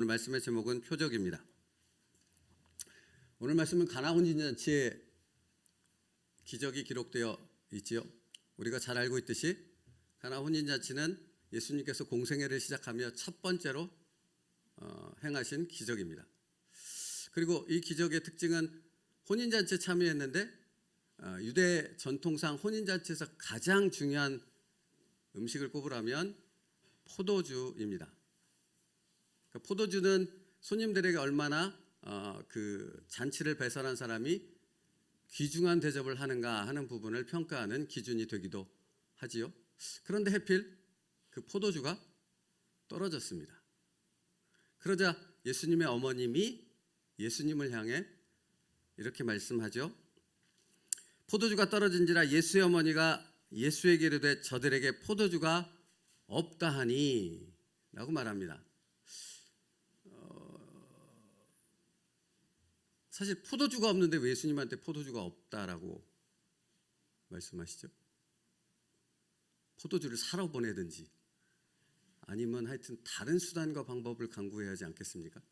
오늘 말씀의 제목은 표적입니다. 오늘 말씀은 가나 혼인잔치의 기적이 기록되어 있지요. 우리가 잘 알고 있듯이 가나 혼인잔치는 예수님께서 공생애를 시작하며 첫 번째로 행하신 기적입니다. 그리고 이 기적의 특징은 혼인잔치에 참여했는데 유대 전통상 혼인잔치에서 가장 중요한 음식을 꼽으라면 포도주입니다. 포도주는 손님들에게 얼마나 그 잔치를 배설한 사람이 귀중한 대접을 하는가 하는 부분을 평가하는 기준이 되기도 하지요. 그런데 하필 그 포도주가 떨어졌습니다. 그러자 예수님의 어머님이 예수님을 향해 이렇게 말씀하죠. 포도주가 떨어진지라 예수의 어머니가 예수에게 이르되 저들에게 포도주가 없다 하니 라고 말합니다. 사실 포도주가 없는데 왜 예수님한테 포도주가 없다라고 말씀하시죠? 포도주를 사러 보내든지 아니면 하여튼 다른 수단과 방법을 강구해야 하지 않겠습니까?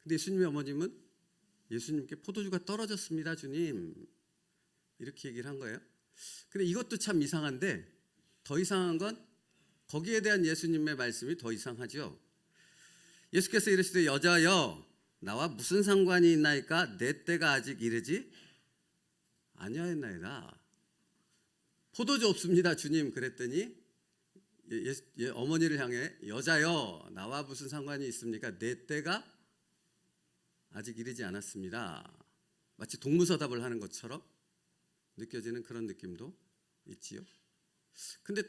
근데 예수님의 어머님은 예수님께 포도주가 떨어졌습니다 주님 이렇게 얘기를 한 거예요. 근데 이것도 참 이상한데 더 이상한 건 거기에 대한 예수님의 말씀이 더 이상하죠. 예수께서 이르시되 여자여 나와 무슨 상관이 있나이까 내 때가 아직 이르지 아니하였나이다. 포도주 없습니다 주님 그랬더니 어머니를 향해 여자여 나와 무슨 상관이 있습니까? 내 때가 아직 이르지 않았습니다. 마치 동무서답을 하는 것처럼 느껴지는 그런 느낌도 있지요. 근데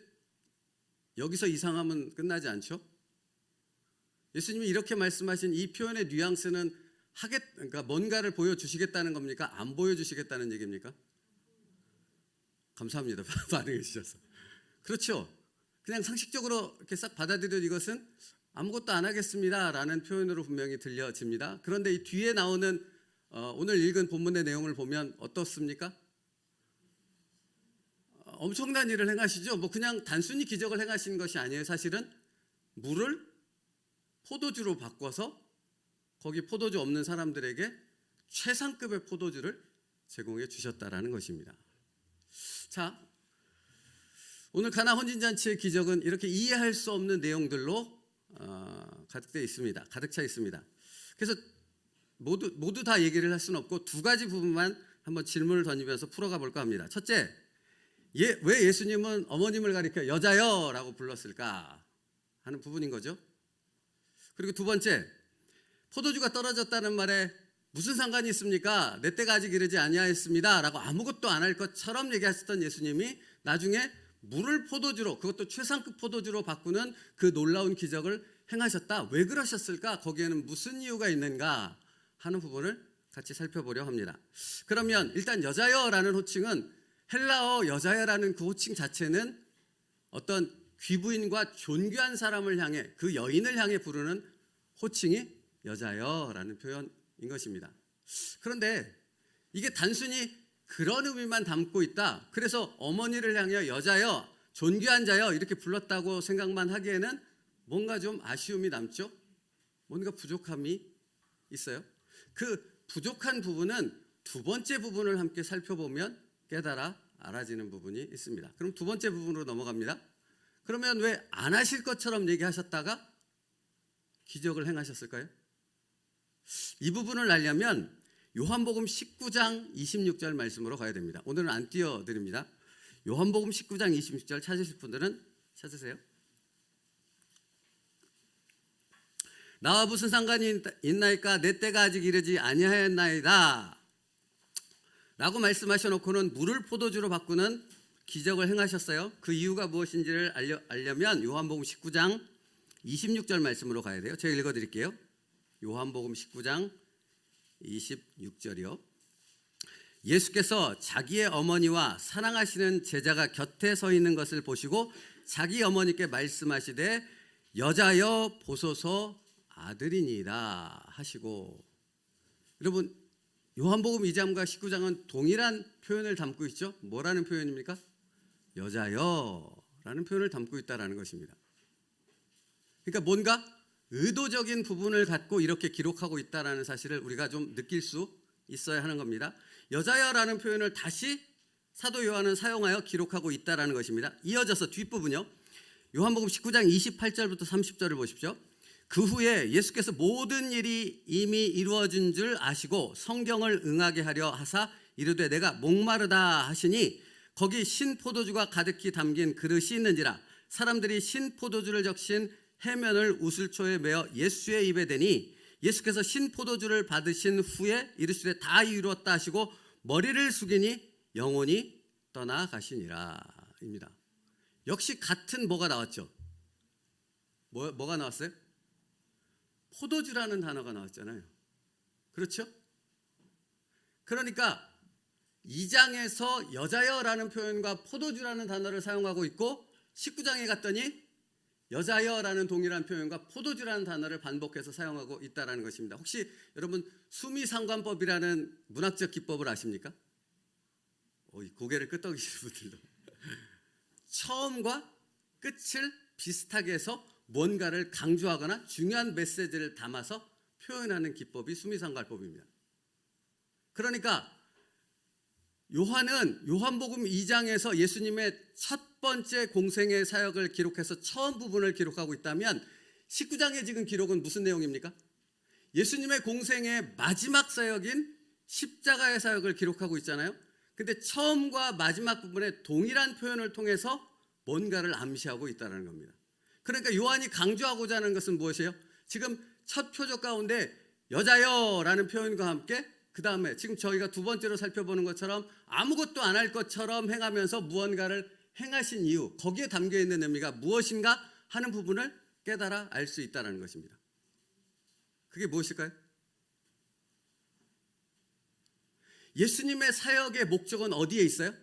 여기서 이상함은 끝나지 않죠. 예수님이 이렇게 말씀하신 이 표현의 뉘앙스는 그러니까 뭔가를 보여주시겠다는 겁니까? 안 보여주시겠다는 얘기입니까? 감사합니다. 반응해 주셔서. 그렇죠. 그냥 상식적으로 이렇게 싹 받아들여 이것은 아무것도 안 하겠습니다 라는 표현으로 분명히 들려집니다. 그런데 이 뒤에 나오는 오늘 읽은 본문의 내용을 보면 어떻습니까? 엄청난 일을 행하시죠. 뭐 그냥 단순히 기적을 행하신 것이 아니에요. 사실은 물을 포도주로 바꿔서 거기 포도주 없는 사람들에게 최상급의 포도주를 제공해 주셨다라는 것입니다. 자, 오늘 가나 혼인잔치의 기적은 이렇게 이해할 수 없는 내용들로 가득 차 있습니다. 그래서 모두 다 얘기를 할 수는 없고 두 가지 부분만 한번 질문을 던지면서 풀어가 볼까 합니다. 첫째, 왜 예수님은 어머님을 가리켜 여자여 라고 불렀을까 하는 부분인 거죠. 그리고 두 번째, 포도주가 떨어졌다는 말에 무슨 상관이 있습니까? 내 때가 아직 이르지 아니하였습니다 라고 아무것도 안 할 것처럼 얘기하셨던 예수님이 나중에 물을 포도주로, 그것도 최상급 포도주로 바꾸는 그 놀라운 기적을 행하셨다. 왜 그러셨을까? 거기에는 무슨 이유가 있는가 하는 부분을 같이 살펴보려 합니다. 그러면 일단 여자여라는 호칭은 헬라어 여자여라는 그 호칭 자체는 어떤 귀부인과 존귀한 사람을 향해 그 여인을 향해 부르는 호칭이 여자여라는 표현인 것입니다. 그런데 이게 단순히 그런 의미만 담고 있다. 그래서 어머니를 향해 여자여, 존귀한 자여 이렇게 불렀다고 생각만 하기에는 뭔가 좀 아쉬움이 남죠. 뭔가 부족함이 있어요. 그 부족한 부분은 두 번째 부분을 함께 살펴보면 깨달아 알아지는 부분이 있습니다. 그럼 두 번째 부분으로 넘어갑니다. 그러면 왜 안 하실 것처럼 얘기하셨다가 기적을 행하셨을까요? 이 부분을 알려면 요한복음 19장 26절 말씀으로 가야 됩니다. 오늘은 안 띄워드립니다. 요한복음 19장 26절 찾으실 분들은 찾으세요. 나와 무슨 상관이 있나이까 내 때가 아직 이르지 아니하였나이다 라고 말씀하셔놓고는 물을 포도주로 바꾸는 기적을 행하셨어요. 그 이유가 무엇인지를 알려면 요한복음 19장 26절 말씀으로 가야 돼요. 제가 읽어드릴게요. 요한복음 19장 26절이요. 예수께서 자기의 어머니와 사랑하시는 제자가 곁에 서 있는 것을 보시고 자기 어머니께 말씀하시되 여자여 보소서 아들이니이다 하시고, 여러분 요한복음 2장과 19장은 동일한 표현을 담고 있죠. 뭐라는 표현입니까? 여자여 라는 표현을 담고 있다는 것입니다. 그러니까 뭔가 의도적인 부분을 갖고 이렇게 기록하고 있다는 사실을 우리가 좀 느낄 수 있어야 하는 겁니다. 여자여라는 표현을 다시 사도 요한은 사용하여 기록하고 있다는 것입니다. 이어져서 뒷부분요. 요한복음 19장 28절부터 30절을 보십시오. 그 후에 예수께서 모든 일이 이미 이루어진 줄 아시고 성경을 응하게 하려 하사 이르되 내가 목마르다 하시니 거기 신포도주가 가득히 담긴 그릇이 있는지라 사람들이 신포도주를 적신 해면을 우슬초에 메어 예수의 입에 대니 예수께서 신포도주를 받으신 후에 이르시되 다 이루었다 하시고 머리를 숙이니 영혼이 떠나가시니라 입니다. 역시 같은 뭐가 나왔죠? 뭐가 나왔어요? 포도주라는 단어가 나왔잖아요. 그렇죠? 그러니까 2장에서 여자여라는 표현과 포도주라는 단어를 사용하고 있고 19장에 갔더니 여자여라는 동일한 표현과 포도주라는 단어를 반복해서 사용하고 있다는 것입니다. 혹시 여러분 수미상관법이라는 문학적 기법을 아십니까? 고개를 끄덕이시는 분들도 처음과 끝을 비슷하게 해서 뭔가를 강조하거나 중요한 메시지를 담아서 표현하는 기법이 수미상관법입니다. 그러니까 요한은 요한복음 2장에서 예수님의 첫 번째 공생의 사역을 기록해서 처음 부분을 기록하고 있다면 19장의 지금 기록은 무슨 내용입니까? 예수님의 공생의 마지막 사역인 십자가의 사역을 기록하고 있잖아요. 근데 처음과 마지막 부분에 동일한 표현을 통해서 뭔가를 암시하고 있다는 겁니다. 그러니까 요한이 강조하고자 하는 것은 무엇이에요? 지금 첫 표적 가운데 여자여라는 표현과 함께 그 다음에 지금 저희가 두 번째로 살펴보는 것처럼 아무것도 안 할 것처럼 행하면서 무언가를 행하신 이유, 거기에 담겨있는 의미가 무엇인가 하는 부분을 깨달아 알 수 있다는 것입니다. 그게 무엇일까요? 예수님의 사역의 목적은 어디에 있어요?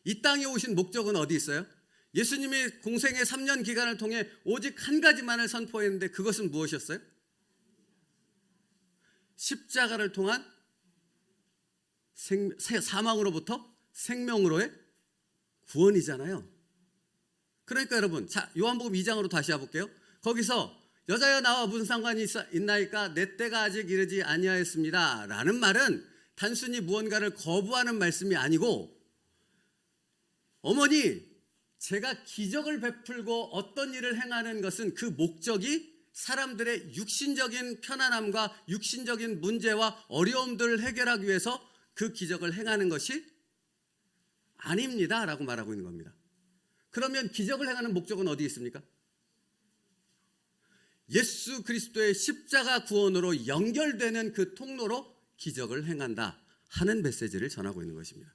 이 땅에 오신 목적은 어디 있어요? 예수님이 공생의 3년 기간을 통해 오직 한 가지만을 선포했는데 그것은 무엇이었어요? 십자가를 통한 사망으로부터 생명으로의 구원이잖아요. 그러니까 여러분, 자 요한복음 2장으로 다시 와볼게요. 거기서 여자여 나와 무슨 상관이 있나이까 내 때가 아직 이르지 아니하였습니다 라는 말은 단순히 무언가를 거부하는 말씀이 아니고 어머니 제가 기적을 베풀고 어떤 일을 행하는 것은 그 목적이 사람들의 육신적인 편안함과 육신적인 문제와 어려움들을 해결하기 위해서 그 기적을 행하는 것이 아닙니다 라고 말하고 있는 겁니다. 그러면 기적을 행하는 목적은 어디 있습니까? 예수 그리스도의 십자가 구원으로 연결되는 그 통로로 기적을 행한다 하는 메시지를 전하고 있는 것입니다.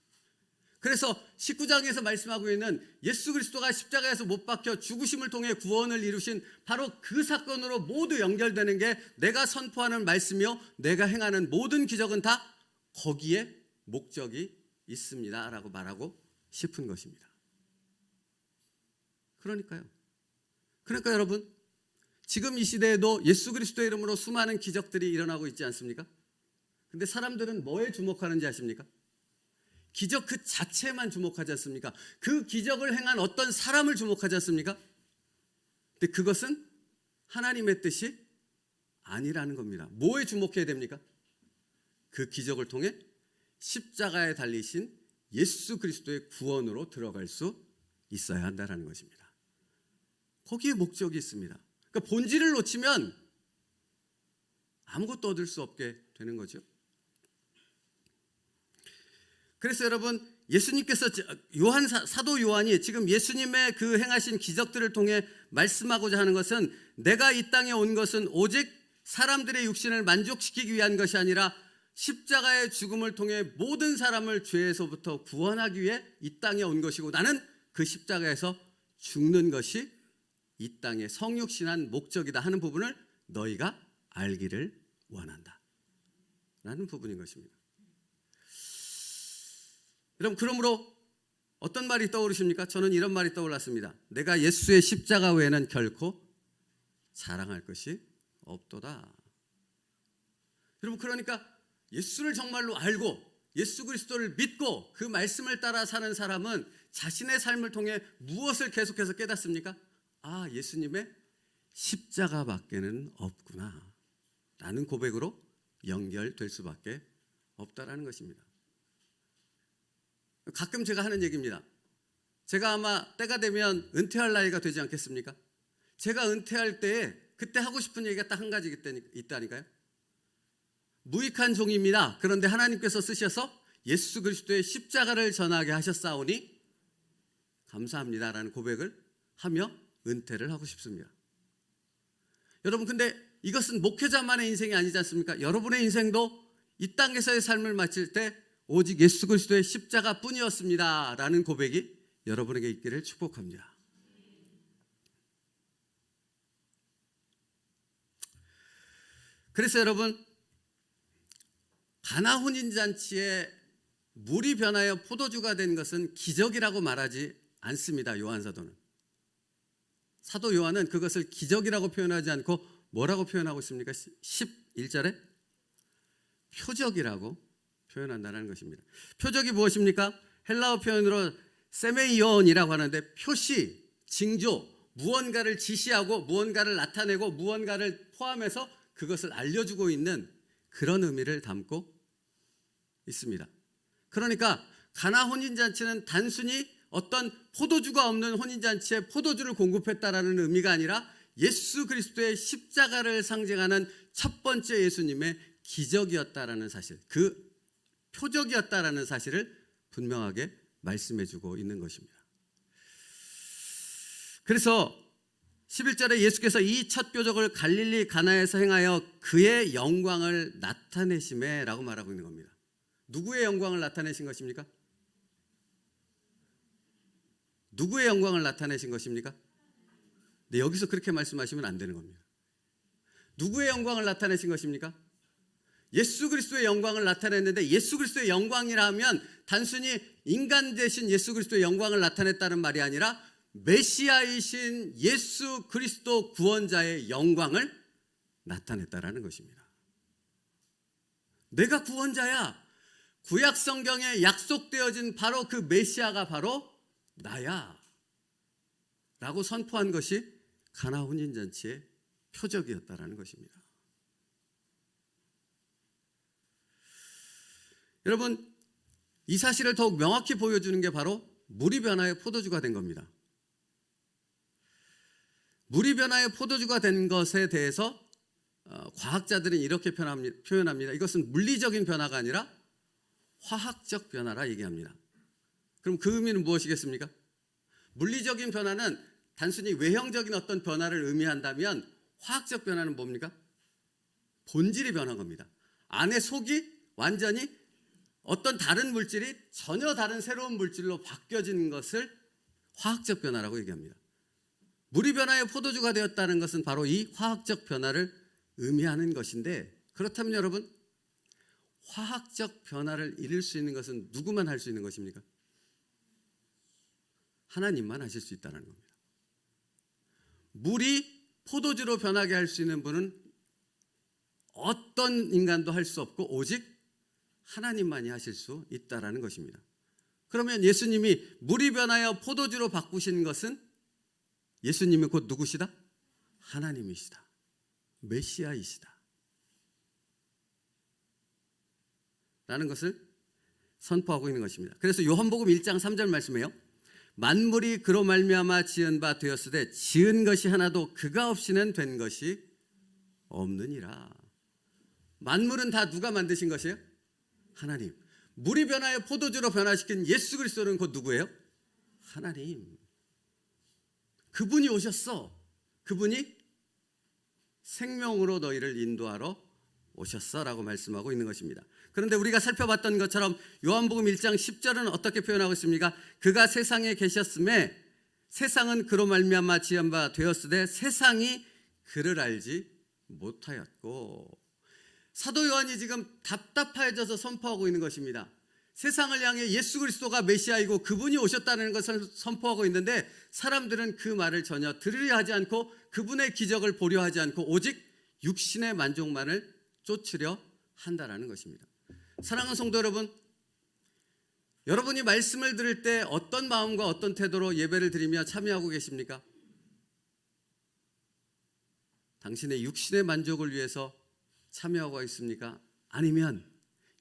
그래서 19장에서 말씀하고 있는 예수 그리스도가 십자가에서 못 박혀 죽으심을 통해 구원을 이루신 바로 그 사건으로 모두 연결되는 게 내가 선포하는 말씀이요 내가 행하는 모든 기적은 다 거기에 목적이 있습니다 라고 말하고 싶은 것입니다. 그러니까 여러분 지금 이 시대에도 예수 그리스도의 이름으로 수많은 기적들이 일어나고 있지 않습니까? 근데 사람들은 뭐에 주목하는지 아십니까? 기적 그 자체만 주목하지 않습니까? 그 기적을 행한 어떤 사람을 주목하지 않습니까? 근데 그것은 하나님의 뜻이 아니라는 겁니다. 뭐에 주목해야 됩니까? 그 기적을 통해 십자가에 달리신 예수 그리스도의 구원으로 들어갈 수 있어야 한다는 것입니다. 거기에 목적이 있습니다. 그러니까 본질을 놓치면 아무것도 얻을 수 없게 되는 거죠. 그래서 여러분 예수님께서 사도 요한이 지금 예수님의 그 행하신 기적들을 통해 말씀하고자 하는 것은 내가 이 땅에 온 것은 오직 사람들의 육신을 만족시키기 위한 것이 아니라 십자가의 죽음을 통해 모든 사람을 죄에서부터 구원하기 위해 이 땅에 온 것이고 나는 그 십자가에서 죽는 것이 이 땅의 성육신한 목적이다 하는 부분을 너희가 알기를 원한다 라는 부분인 것입니다. 여러분 그러므로 어떤 말이 떠오르십니까? 저는 이런 말이 떠올랐습니다. 내가 예수의 십자가 외에는 결코 자랑할 것이 없도다. 여러분 그러니까 예수를 정말로 알고 예수 그리스도를 믿고 그 말씀을 따라 사는 사람은 자신의 삶을 통해 무엇을 계속해서 깨닫습니까? 아, 예수님의 십자가밖에는 없구나 라는 고백으로 연결될 수밖에 없다라는 것입니다. 가끔 제가 하는 얘기입니다. 제가 아마 때가 되면 은퇴할 나이가 되지 않겠습니까? 제가 은퇴할 때에 그때 하고 싶은 얘기가 딱 한 가지 있다니까요. 무익한 종입니다. 그런데 하나님께서 쓰셔서 예수 그리스도의 십자가를 전하게 하셨사오니 감사합니다라는 고백을 하며 은퇴를 하고 싶습니다. 여러분, 근데 이것은 목회자만의 인생이 아니지 않습니까? 여러분의 인생도 이 땅에서의 삶을 마칠 때 오직 예수 그리스도의 십자가 뿐이었습니다 라는 고백이 여러분에게 있기를 축복합니다. 그래서 여러분, 가나 혼인잔치에 물이 변하여 포도주가 된 것은 기적이라고 말하지 않습니다. 요한사도는. 사도 요한은 그것을 기적이라고 표현하지 않고 뭐라고 표현하고 있습니까? 11절에 표적이라고 표현한다는 것입니다. 표적이 무엇입니까? 헬라어 표현으로 세메이온이라고 하는데 표시, 징조, 무언가를 지시하고 무언가를 나타내고 무언가를 포함해서 그것을 알려주고 있는 그런 의미를 담고 있습니다. 그러니까 가나 혼인잔치는 단순히 어떤 포도주가 없는 혼인잔치에 포도주를 공급했다라는 의미가 아니라 예수 그리스도의 십자가를 상징하는 첫 번째 예수님의 기적이었다라는 사실, 그 표적이었다라는 사실을 분명하게 말씀해주고 있는 것입니다. 그래서 11절에 예수께서 이 첫 표적을 갈릴리 가나에서 행하여 그의 영광을 나타내심에 라고 말하고 있는 겁니다. 누구의 영광을 나타내신 것입니까? 누구의 영광을 나타내신 것입니까? 네, 여기서 그렇게 말씀하시면 안 되는 겁니다. 누구의 영광을 나타내신 것입니까? 예수 그리스도의 영광을 나타냈는데, 예수 그리스도의 영광이라면 단순히 인간 대신 예수 그리스도의 영광을 나타냈다는 말이 아니라 메시아이신 예수 그리스도 구원자의 영광을 나타냈다라는 것입니다. 내가 구원자야. 구약 성경에 약속되어진 바로 그 메시아가 바로 나야 라고 선포한 것이 가나 혼인잔치의 표적이었다라는 것입니다. 여러분, 이 사실을 더욱 명확히 보여주는 게 바로 물이 변하여 포도주가 된 겁니다. 물이 변하여 포도주가 된 것에 대해서 과학자들은 이렇게 표현합니다. 이것은 물리적인 변화가 아니라 화학적 변화라 얘기합니다. 그럼 그 의미는 무엇이겠습니까? 물리적인 변화는 단순히 외형적인 어떤 변화를 의미한다면 화학적 변화는 뭡니까? 본질이 변한 겁니다. 안에 속이 완전히 어떤 다른 물질이 전혀 다른 새로운 물질로 바뀌어지는 것을 화학적 변화라고 얘기합니다. 물이 변하여 포도주가 되었다는 것은 바로 이 화학적 변화를 의미하는 것인데, 그렇다면 여러분, 화학적 변화를 이룰 수 있는 것은 누구만 할 수 있는 것입니까? 하나님만 하실 수 있다는 겁니다. 물이 포도주로 변하게 할 수 있는 분은 어떤 인간도 할 수 없고 오직 하나님만이 하실 수 있다는 것입니다. 그러면 예수님이 물이 변하여 포도주로 바꾸신 것은 예수님이 곧 누구시다? 하나님이시다. 메시아이시다 라는 것을 선포하고 있는 것입니다. 그래서 요한복음 1장 3절 말씀에요. 만물이 그로 말미암아 지은 바 되었으되 지은 것이 하나도 그가 없이는 된 것이 없느니라. 만물은 다 누가 만드신 것이에요? 하나님. 물이 변하여 포도주로 변화시킨 예수 그리스도는 곧 누구예요? 하나님. 그분이 오셨어. 그분이 생명으로 너희를 인도하러 오셨어 라고 말씀하고 있는 것입니다. 그런데 우리가 살펴봤던 것처럼 요한복음 1장 10절은 어떻게 표현하고 있습니까? 그가 세상에 계셨음에 세상은 그로 말미암아 지은 바 되었으되 세상이 그를 알지 못하였고. 사도 요한이 지금 답답해져서 선포하고 있는 것입니다. 세상을 향해 예수 그리스도가 메시아이고 그분이 오셨다는 것을 선포하고 있는데 사람들은 그 말을 전혀 들으려 하지 않고 그분의 기적을 보려 하지 않고 오직 육신의 만족만을 쫓으려 한다라는 것입니다. 사랑하는 성도 여러분, 여러분이 말씀을 들을 때 어떤 마음과 어떤 태도로 예배를 드리며 참여하고 계십니까? 당신의 육신의 만족을 위해서 참여하고 있습니까? 아니면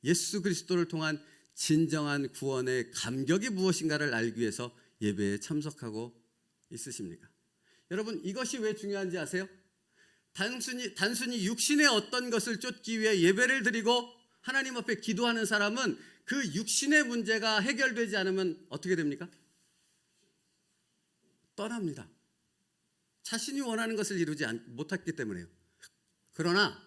예수 그리스도를 통한 진정한 구원의 감격이 무엇인가를 알기 위해서 예배에 참석하고 있으십니까? 여러분, 이것이 왜 중요한지 아세요? 단순히 육신의 어떤 것을 쫓기 위해 예배를 드리고 하나님 앞에 기도하는 사람은 그 육신의 문제가 해결되지 않으면 어떻게 됩니까? 떠납니다. 자신이 원하는 것을 이루지 못했기 때문에요. 그러나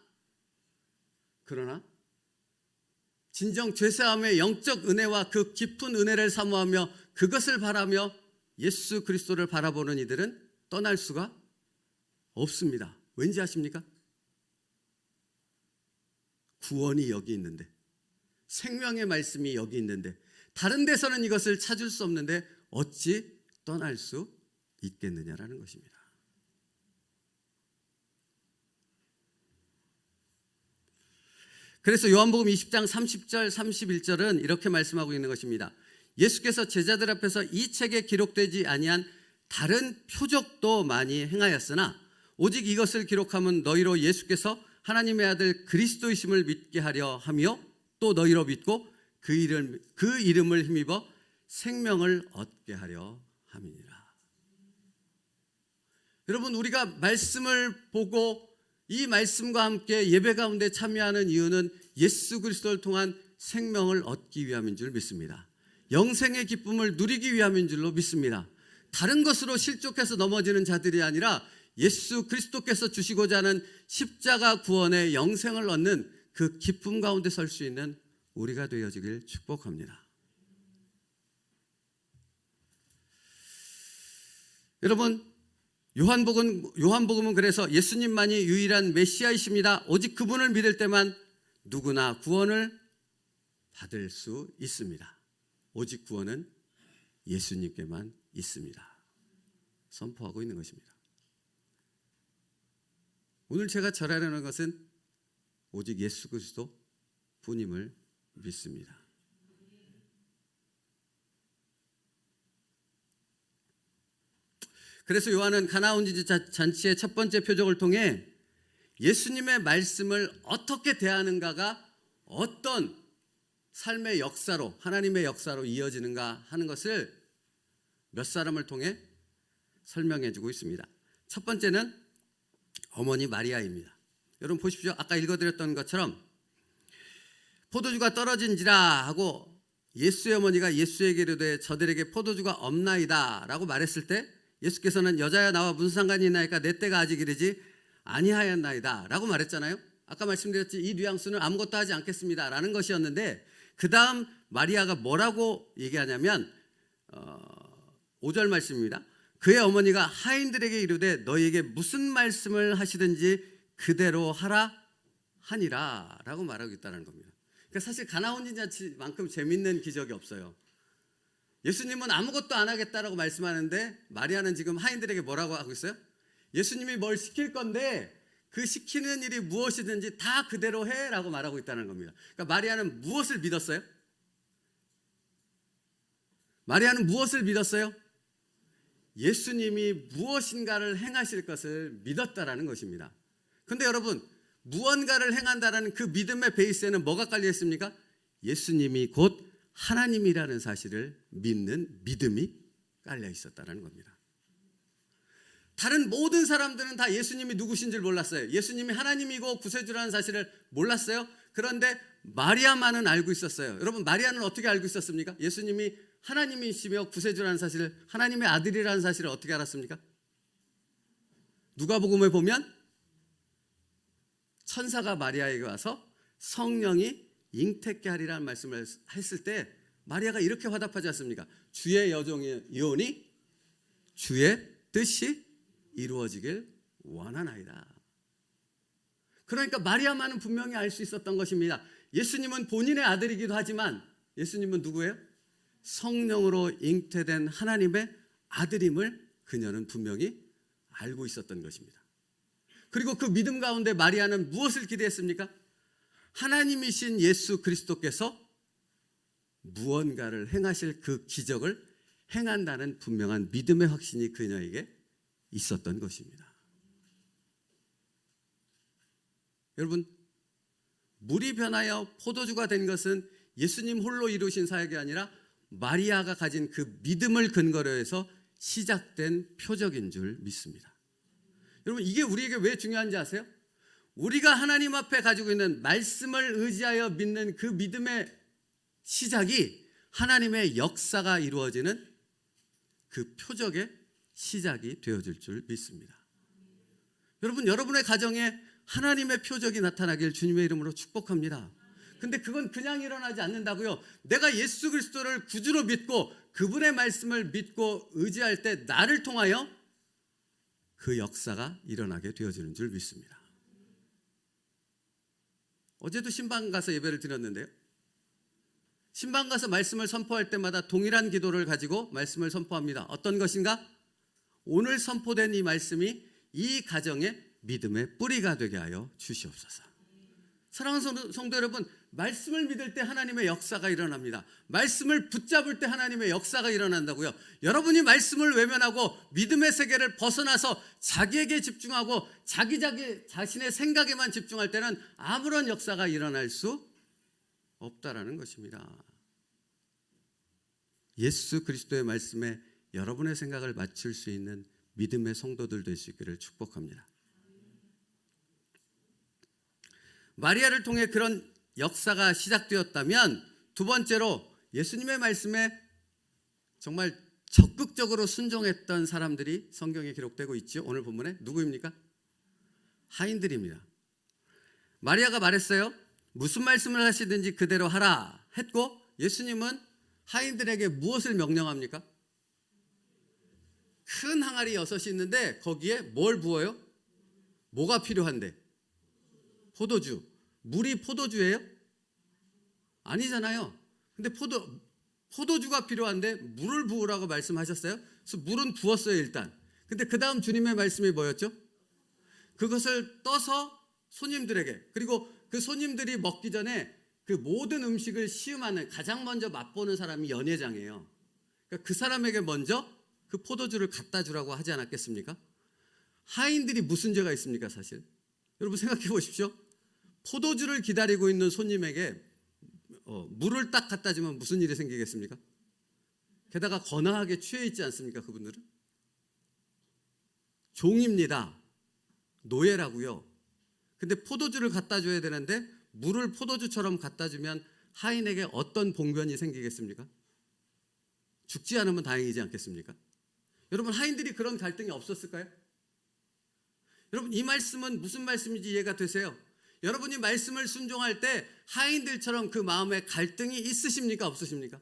진정 죄사함의 영적 은혜와 그 깊은 은혜를 사모하며 그것을 바라며 예수 그리스도를 바라보는 이들은 떠날 수가 없습니다. 왠지 아십니까? 구원이 여기 있는데, 생명의 말씀이 여기 있는데, 다른 데서는 이것을 찾을 수 없는데 어찌 떠날 수 있겠느냐라는 것입니다. 그래서 요한복음 20장 30절 31절은 이렇게 말씀하고 있는 것입니다. 예수께서 제자들 앞에서 이 책에 기록되지 아니한 다른 표적도 많이 행하였으나 오직 이것을 기록함은 너희로 예수께서 하나님의 아들 그리스도이심을 믿게 하려 하며 또 너희로 믿고 그 이름을 힘입어 생명을 얻게 하려 함이니라. 여러분, 우리가 말씀을 보고 이 말씀과 함께 예배 가운데 참여하는 이유는 예수 그리스도를 통한 생명을 얻기 위함인 줄 믿습니다. 영생의 기쁨을 누리기 위함인 줄로 믿습니다. 다른 것으로 실족해서 넘어지는 자들이 아니라 예수 그리스도께서 주시고자 하는 십자가 구원의 영생을 얻는 그 기쁨 가운데 설 수 있는 우리가 되어지길 축복합니다. 여러분, 요한복음은 그래서 예수님만이 유일한 메시아이십니다. 오직 그분을 믿을 때만 누구나 구원을 받을 수 있습니다. 오직 구원은 예수님께만 있습니다. 선포하고 있는 것입니다. 오늘 제가 절하려는 것은 오직 예수 그리스도 분임을 믿습니다. 그래서 요한은 가나 온전지 잔치의 첫 번째 표적을 통해 예수님의 말씀을 어떻게 대하는가가 어떤 삶의 역사로, 하나님의 역사로 이어지는가 하는 것을 몇 사람을 통해 설명해 주고 있습니다. 첫 번째는 어머니 마리아입니다. 여러분 보십시오. 아까 읽어드렸던 것처럼 포도주가 떨어진지라 하고 예수의 어머니가 예수에게 이르되 저들에게 포도주가 없나이다 라고 말했을 때 예수께서는 여자야 나와 무슨 상관이 있나이까 내 때가 아직 이르지 아니하였나이다 라고 말했잖아요. 아까 말씀드렸지 이 뉘앙스는 아무것도 하지 않겠습니다 라는 것이었는데 그 다음 마리아가 뭐라고 얘기하냐면 5절 말씀입니다. 그의 어머니가 하인들에게 이르되 너희에게 무슨 말씀을 하시든지 그대로 하라 하니라 라고 말하고 있다는 겁니다. 그러니까 사실 가나 혼인잔치만큼 재밌는 기적이 없어요. 예수님은 아무것도 안 하겠다라고 말씀하는데 마리아는 지금 하인들에게 뭐라고 하고 있어요? 예수님이 뭘 시킬 건데 그 시키는 일이 무엇이든지 다 그대로 해라고 말하고 있다는 겁니다. 그러니까 마리아는 무엇을 믿었어요? 마리아는 무엇을 믿었어요? 예수님이 무엇인가를 행하실 것을 믿었다라는 것입니다. 그런데 여러분, 무언가를 행한다라는 그 믿음의 베이스에는 뭐가 깔려 있습니까? 예수님이 곧 하나님이라는 사실을 믿는 믿음이 깔려 있었다는 겁니다. 다른 모든 사람들은 다 예수님이 누구신 줄 몰랐어요. 예수님이 하나님이고 구세주라는 사실을 몰랐어요. 그런데 마리아만은 알고 있었어요. 여러분, 마리아는 어떻게 알고 있었습니까? 예수님이 하나님이시며 구세주라는 사실을, 하나님의 아들이라는 사실을 어떻게 알았습니까? 누가복음에 보면 천사가 마리아에게 와서 성령이 잉태케 하리라는 말씀을 했을 때 마리아가 이렇게 화답하지 않습니까? 주의 여종이오니 주의 뜻이 이루어지길 원하나이다. 그러니까 마리아만은 분명히 알 수 있었던 것입니다. 예수님은 본인의 아들이기도 하지만 예수님은 누구예요? 성령으로 잉태된 하나님의 아들임을 그녀는 분명히 알고 있었던 것입니다. 그리고 그 믿음 가운데 마리아는 무엇을 기대했습니까? 하나님이신 예수 그리스도께서 무언가를 행하실 그 기적을 행한다는 분명한 믿음의 확신이 그녀에게 있었던 것입니다. 여러분, 물이 변하여 포도주가 된 것은 예수님 홀로 이루신 사역이 아니라 마리아가 가진 그 믿음을 근거로 해서 시작된 표적인 줄 믿습니다. 여러분, 이게 우리에게 왜 중요한지 아세요? 우리가 하나님 앞에 가지고 있는 말씀을 의지하여 믿는 그 믿음의 시작이 하나님의 역사가 이루어지는 그 표적의 시작이 되어질 줄 믿습니다. 여러분, 여러분의 가정에 하나님의 표적이 나타나길 주님의 이름으로 축복합니다. 근데 그건 그냥 일어나지 않는다고요. 내가 예수 그리스도를 구주로 믿고 그분의 말씀을 믿고 의지할 때 나를 통하여 그 역사가 일어나게 되어지는 줄 믿습니다. 어제도 신방 가서 예배를 드렸는데요, 신방 가서 말씀을 선포할 때마다 동일한 기도를 가지고 말씀을 선포합니다. 어떤 것인가? 오늘 선포된 이 말씀이 이 가정의 믿음의 뿌리가 되게 하여 주시옵소서. 사랑하는 성도 여러분, 말씀을 믿을 때 하나님의 역사가 일어납니다. 말씀을 붙잡을 때 하나님의 역사가 일어난다고요. 여러분이 말씀을 외면하고 믿음의 세계를 벗어나서 자기에게 집중하고 자신의 생각에만 집중할 때는 아무런 역사가 일어날 수 없다라는 것입니다. 예수 그리스도의 말씀에 여러분의 생각을 맞출 수 있는 믿음의 성도들 될 수 있기를 축복합니다. 마리아를 통해 그런 역사가 시작되었다면, 두 번째로 예수님의 말씀에 정말 적극적으로 순종했던 사람들이 성경에 기록되고 있죠. 오늘 본문에 누구입니까? 하인들입니다. 마리아가 말했어요. 무슨 말씀을 하시든지 그대로 하라 했고, 예수님은 하인들에게 무엇을 명령합니까? 큰 항아리 6이 있는데 거기에 뭘 부어요? 뭐가 필요한데? 포도주. 물이 포도주예요? 아니잖아요. 근데 포도주가 필요한데 물을 부으라고 말씀하셨어요. 그래서 물은 부었어요, 일단. 근데 그 다음 주님의 말씀이 뭐였죠? 그것을 떠서 손님들에게, 그리고 그 손님들이 먹기 전에 그 모든 음식을 시음하는, 가장 먼저 맛보는 사람이 연회장이에요. 그러니까 그 사람에게 먼저 그 포도주를 갖다 주라고 하지 않았겠습니까? 하인들이 무슨 죄가 있습니까, 사실? 여러분 생각해 보십시오. 포도주를 기다리고 있는 손님에게 물을 딱 갖다 주면 무슨 일이 생기겠습니까? 게다가 거나하게 취해 있지 않습니까, 그분들은? 종입니다. 노예라고요. 근데 포도주를 갖다 줘야 되는데 물을 포도주처럼 갖다 주면 하인에게 어떤 봉변이 생기겠습니까? 죽지 않으면 다행이지 않겠습니까? 여러분, 하인들이 그런 갈등이 없었을까요? 여러분, 이 말씀은 무슨 말씀인지 이해가 되세요? 여러분이 말씀을 순종할 때 하인들처럼 그 마음에 갈등이 있으십니까, 없으십니까?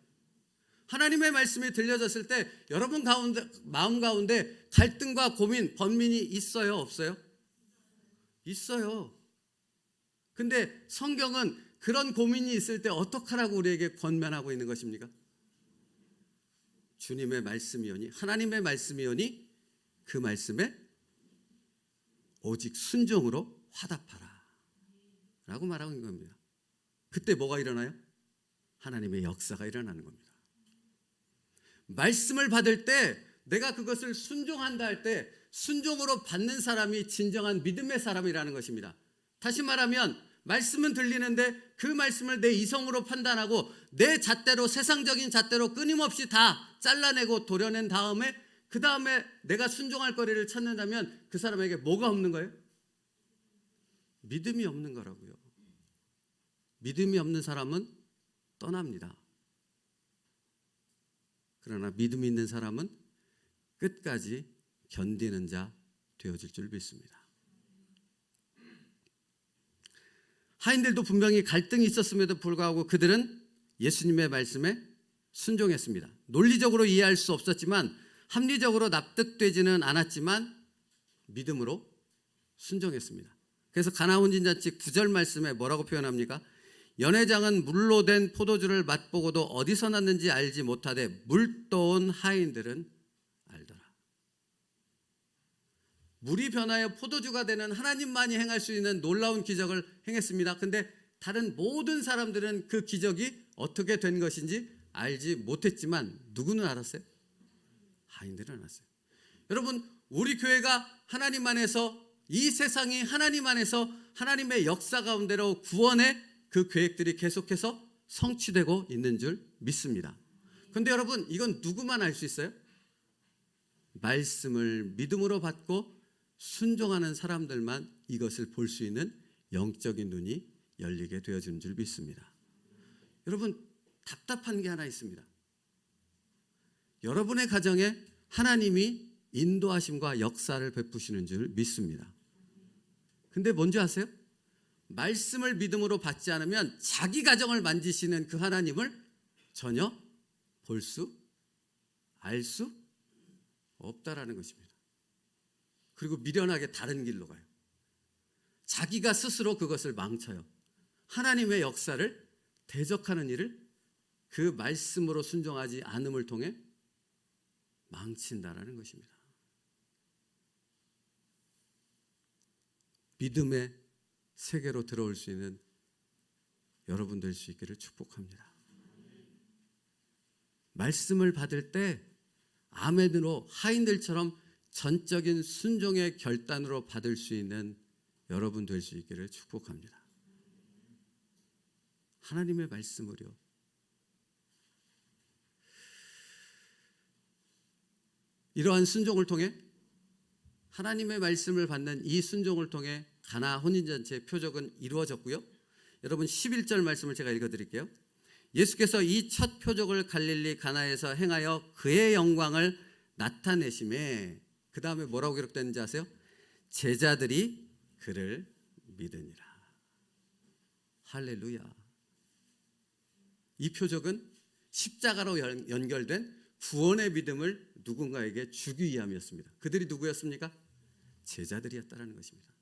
하나님의 말씀이 들려졌을 때 여러분 마음 가운데 갈등과 고민, 번민이 있어요, 없어요? 있어요. 근데 성경은 그런 고민이 있을 때 어떡하라고 우리에게 권면하고 있는 것입니까? 주님의 말씀이오니, 하나님의 말씀이오니 그 말씀에 오직 순종으로 화답하라 라고 말하고 있는 겁니다. 그때 뭐가 일어나요? 하나님의 역사가 일어나는 겁니다. 말씀을 받을 때, 내가 그것을 순종한다 할 때 순종으로 받는 사람이 진정한 믿음의 사람이라는 것입니다. 다시 말하면 말씀은 들리는데 그 말씀을 내 이성으로 판단하고 내 잣대로, 세상적인 잣대로 끊임없이 다 잘라내고 도려낸 다음에, 그 다음에 내가 순종할 거리를 찾는다면 그 사람에게 뭐가 없는 거예요? 믿음이 없는 거라고요. 믿음이 없는 사람은 떠납니다. 그러나 믿음이 있는 사람은 끝까지 견디는 자 되어질 줄 믿습니다. 하인들도 분명히 갈등이 있었음에도 불구하고 그들은 예수님의 말씀에 순종했습니다. 논리적으로 이해할 수 없었지만, 합리적으로 납득되지는 않았지만 믿음으로 순종했습니다. 그래서 가나 혼인잔치 9절 말씀에 뭐라고 표현합니까? 연회장은 물로 된 포도주를 맛보고도 어디서 났는지 알지 못하되 물떠온 하인들은 알더라. 물이 변하여 포도주가 되는 하나님만이 행할 수 있는 놀라운 기적을 행했습니다. 근데 다른 모든 사람들은 그 기적이 어떻게 된 것인지 알지 못했지만 누구는 알았어요? 하인들은 알았어요. 여러분, 우리 교회가 하나님 안에서, 이 세상이 하나님 안에서 하나님의 역사 가운데로 구원의 그 계획들이 계속해서 성취되고 있는 줄 믿습니다. 그런데 여러분, 이건 누구만 알 수 있어요? 말씀을 믿음으로 받고 순종하는 사람들만 이것을 볼 수 있는 영적인 눈이 열리게 되어지는 줄 믿습니다. 여러분, 답답한 게 하나 있습니다. 여러분의 가정에 하나님이 인도하심과 역사를 베푸시는 줄 믿습니다. 근데 뭔지 아세요? 말씀을 믿음으로 받지 않으면 자기 가정을 만지시는 그 하나님을 전혀 볼 수, 알 수 없다라는 것입니다. 그리고 미련하게 다른 길로 가요. 자기가 스스로 그것을 망쳐요. 하나님의 역사를 대적하는 일을 그 말씀으로 순종하지 않음을 통해 망친다라는 것입니다. 믿음의 세계로 들어올 수 있는 여러분 될 수 있기를 축복합니다. 말씀을 받을 때 아멘으로 하인들처럼 전적인 순종의 결단으로 받을 수 있는 여러분 될 수 있기를 축복합니다. 하나님의 말씀을요. 이러한 순종을 통해 하나님의 말씀을 받는 이 순종을 통해 가나 혼인잔치의 표적은 이루어졌고요. 여러분 11절 말씀을 제가 읽어드릴게요. 예수께서 이 첫 표적을 갈릴리 가나에서 행하여 그의 영광을 나타내심에 그 다음에 뭐라고 기록되는지 아세요? 제자들이 그를 믿으니라. 할렐루야. 이 표적은 십자가로 연결된 구원의 믿음을 누군가에게 주기 위함이었습니다. 그들이 누구였습니까? 제자들이었다는 것입니다.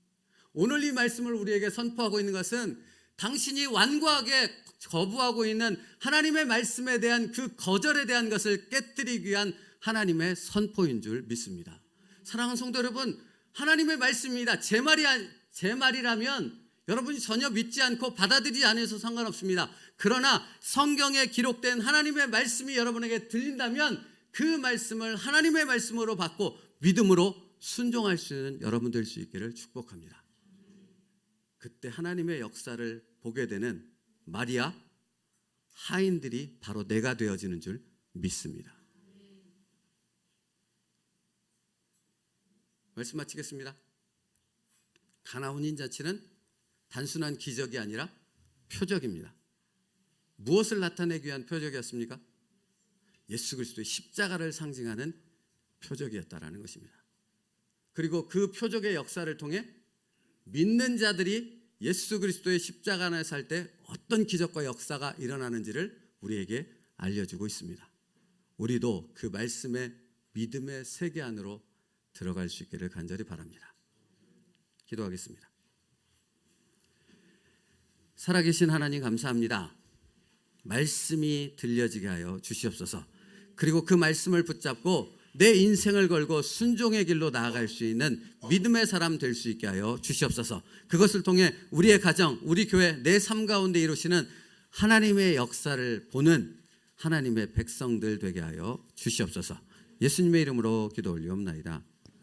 오늘 이 말씀을 우리에게 선포하고 있는 것은 당신이 완고하게 거부하고 있는 하나님의 말씀에 대한 그 거절에 대한 것을 깨뜨리기 위한 하나님의 선포인 줄 믿습니다. 사랑하는 성도 여러분, 하나님의 말씀입니다. 제 말이라면 여러분이 전혀 믿지 않고 받아들이지 않아서 상관없습니다. 그러나 성경에 기록된 하나님의 말씀이 여러분에게 들린다면 그 말씀을 하나님의 말씀으로 받고 믿음으로 순종할 수 있는 여러분 될 수 있기를 축복합니다. 그때 하나님의 역사를 보게 되는 마리아, 하인들이 바로 내가 되어지는 줄 믿습니다. 말씀 마치겠습니다. 가나 혼인잔치는 단순한 기적이 아니라 표적입니다. 무엇을 나타내기 위한 표적이었습니까? 예수 그리스도의 십자가를 상징하는 표적이었다라는 것입니다. 그리고 그 표적의 역사를 통해 믿는 자들이 예수 그리스도의 십자가 안에 살 때 어떤 기적과 역사가 일어나는지를 우리에게 알려주고 있습니다. 우리도 그 말씀의 믿음의 세계 안으로 들어갈 수 있기를 간절히 바랍니다. 기도하겠습니다. 살아계신 하나님 감사합니다. 말씀이 들려지게 하여 주시옵소서. 그리고 그 말씀을 붙잡고 내 인생을 걸고 순종의 길로 나아갈 수 있는 믿음의 사람 될 수 있게 하여 주시옵소서. 그것을 통해 우리의 가정, 우리 교회, 내 삶 가운데 이루시는 하나님의 역사를 보는 하나님의 백성들 되게 하여 주시옵소서. 예수님의 이름으로 기도 올리옵나이다.